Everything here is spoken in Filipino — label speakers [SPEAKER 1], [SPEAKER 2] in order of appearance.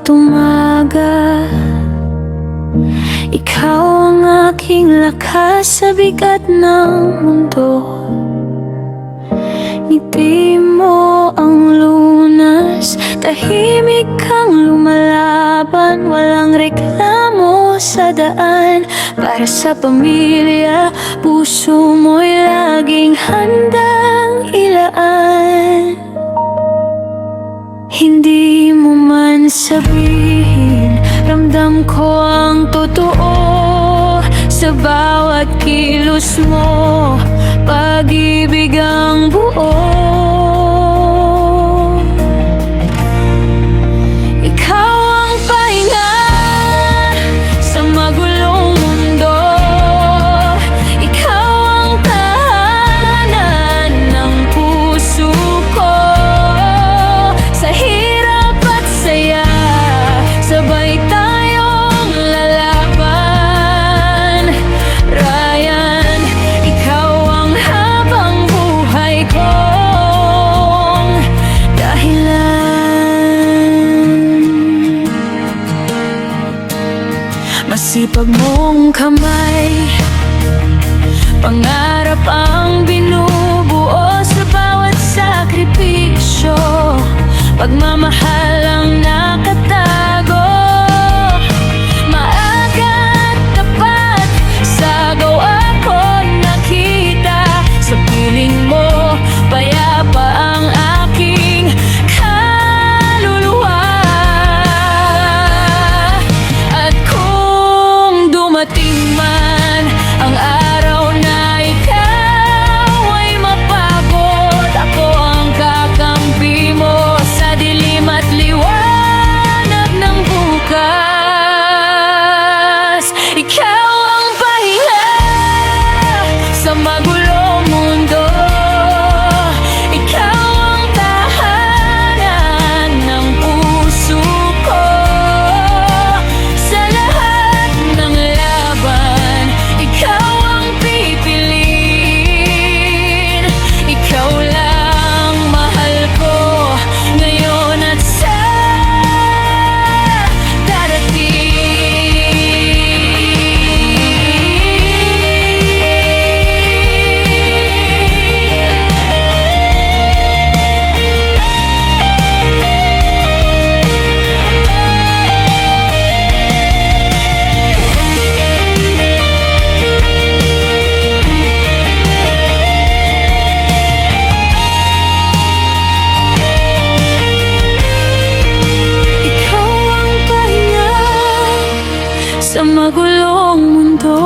[SPEAKER 1] bawat umaga. Ikaw ang aking lakas sa bigat ng mundo. Ngiti mo ang lunas, tahimik kang lumalaban. Walang reklamo sa daan, para sa pamilya, puso mo'y laging handang ilaan. Hindi mo man sabihin, ramdam ko ang totoo. Sa bawat kilos mo, pag-ibig ang buo. Ikaw ang pahinga sa magulong mundo. Ikaw ang tahanan ng puso ko. Sa hirap at saya, sabay tayong lalaban. Ryan, ikaw ang habang buhay kong dahilan. Masipag mong kamay, pangarap ang binubuo sa bawat sakripisyo. Pagmamahal ang nakatago, maaga at tapat, sagaw ako nakita. Sa piling mo, payapa ang aking kaluluwa. At kung dumating man ang araw na ikaw ay mapagod, ako ang kakampi mo sa dilim at liwanag ng bukas. Ikaw ang pahinga sa magulong mundo. Ikaw ang tahanan ng puso ko. Sa lahat ng laban, ikaw ang pipiliin. Ikaw lang mahal ko ngayon at sa darating. Ikaw ang pahinga sa magulong mundo.